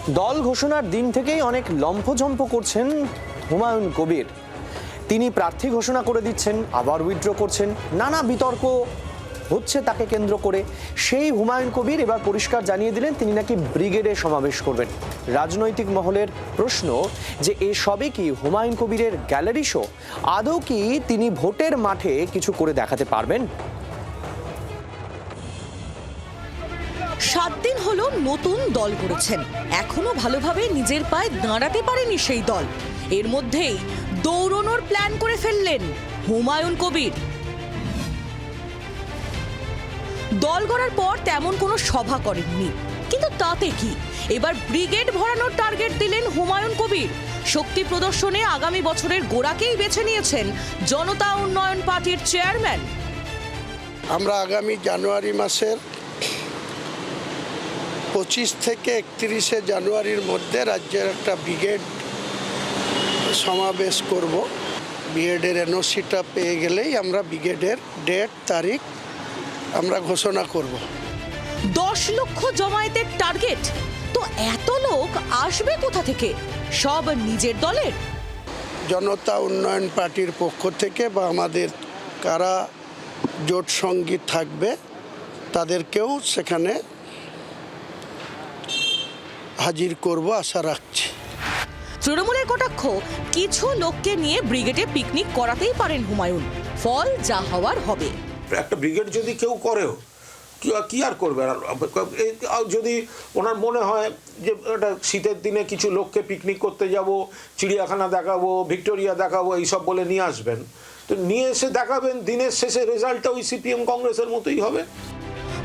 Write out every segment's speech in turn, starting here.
দল ঘোষণার দিন থেকেই অনেক লম্ফঝম্প করছেন হুমায়ুন কবির। তিনি প্রার্থী ঘোষণা করে দিচ্ছেন, আবার উইথড্র করছেন, নানা বিতর্ক হচ্ছে তাকে কেন্দ্র করে। সেই হুমায়ুন কবির এবার পরিষ্কার জানিয়ে দিলেন তিনি নাকি ব্রিগেডে সমাবেশ করবেন। রাজনৈতিক মহলের প্রশ্ন যে এসবই কি হুমায়ুন কবিরের গ্যালারি শো? আদৌ কি তিনি ভোটের মাঠে কিছু করে দেখাতে পারবেন? 7 দিন হলো নতুন দল করেছেন, এখনো ভালোভাবে নিজের পায়ে দাঁড়াতে পারেনি সেই দল। এর মধ্যেই দৌড়নোর প্ল্যান করে ফেললেন হুমায়ুন কবির। দল গড়ার পর তেমন কোনো সভা করেননি, কিন্তু তাতে কি, এবার ব্রিগেড ভরানোর টার্গেট দিলেন হুমায়ুন কবির। শক্তি প্রদর্শনে আগামী বছরের গোড়াকেই বেছে নিয়েছেন জনতা উন্নয়ন পার্টির চেয়ারম্যান। আমরা আগামী জানুয়ারি মাসের 25 থেকে 31 জানুয়ারির মধ্যে রাজ্যের একটা ব্রিগেড সমাবেশ করব। ব্রিগেডের এনওসিটা পেয়ে গেলেই আমরা ব্রিগেডের ডেট তারিখ আমরা ঘোষণা করব। 10 লক্ষ জমায়েতের টার্গেট, তো এত লোক আসবে কোথা থেকে? সব নিজের দলের? জনতা উন্নয়ন পার্টির পক্ষ থেকে বা আমাদের কারা জোট সঙ্গী থাকবে তাদেরকেও সেখানে হাজির করব আশা রাখছি। তৃণমূলের কটাক্ষ, কিছু লোককে নিয়ে ব্রিগেডে পিকনিক করাতেই পারেন হুমায়ুন, ফল যা হওয়ার হবে। একটা ব্রিগেড যদি কেউ করেও কি আর করবে, যদি ওনার মনে হয় যে একটা শীতের দিনে কিছু লোককে পিকনিক করতে যাব, চিড়িয়াখানা দেখাবো, ভিক্টোরিয়া দেখাবো, এইসব বলে নিয়ে আসবেন, তো নিয়ে এসে দেখাবেন, দিনের শেষে রেজাল্টটা ওই সিপিএম কংগ্রেসের মতোই হবে।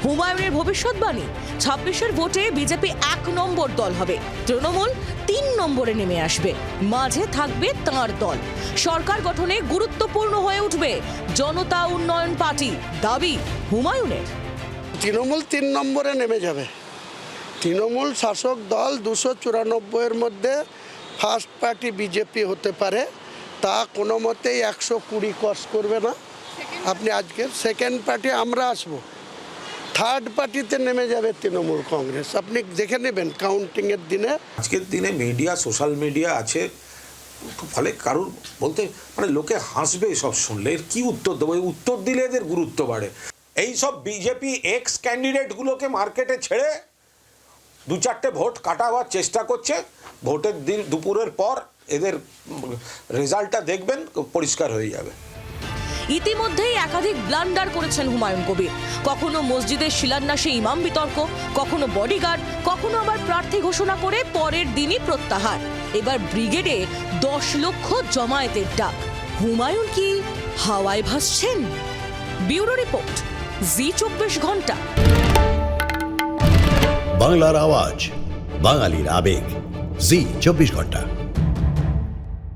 হুমায়ুনের ভবিষ্যৎবাণী, 26-এর ভোটে বিজেপি 1 নম্বর দল হবে, তৃণমূল 3 নম্বরে নেমে আসবে, মাঝে থাকবে তাঁর দল। সরকার গঠনে গুরুত্বপূর্ণ হয়ে উঠবে জনতা উন্নয়ন পার্টি, দাবি হুমায়ুনের। তৃণমূল 3 নম্বরে নেমে যাবে। তৃণমূল শাসক দল 294-এর মধ্যে ফার্স্ট পার্টি বিজেপি হতে পারে, তা কোনো মতেই 120 ক্রস করবে না। আপনি আজকে সেকেন্ড পার্টি আমরা আসবো, থার্ড পার্টিতে নেমে যাবে তৃণমূল কংগ্রেস। আপনি দেখে নেবেন কাউন্টিংয়ের দিনে। আজকের দিনে মিডিয়া, সোশ্যাল মিডিয়া আছে, ফলে কারুর বলতে মানে লোকে হাসবে সব শুনলে, এর কি উত্তর দেবো? এই উত্তর দিলে এদের গুরুত্ব বাড়ে। এই সব বিজেপি এক্স ক্যান্ডিডেটগুলোকে মার্কেটে ছেড়ে 2-4টে ভোট কাটাবার চেষ্টা করছে। ভোটের দিন দুপুরের পর এদের রেজাল্টটা দেখবেন, পরিষ্কার হয়ে যাবে। ইতিমধ্যেই একাধিক ব্লান্ডার করেছেন হুমায়ুন কবির। কখনো মসজিদের শিলান্যাসে ইমাম বিতর্ক, কখনো বডিগার্ড, কখনো আবার প্রার্থী ঘোষণা করে পরের দিনই প্রত্যাহার। এবার ব্রিগেডে 10 লক্ষ জমায়েতের ডাক। হুমায়ুন কি হাওয়ায় ভাসছেন? ব্যুরো রিপোর্ট, জি24 ঘন্টা। বাংলার আওয়াজ, বাঙালির আবেগ, জি24 ঘন্টা।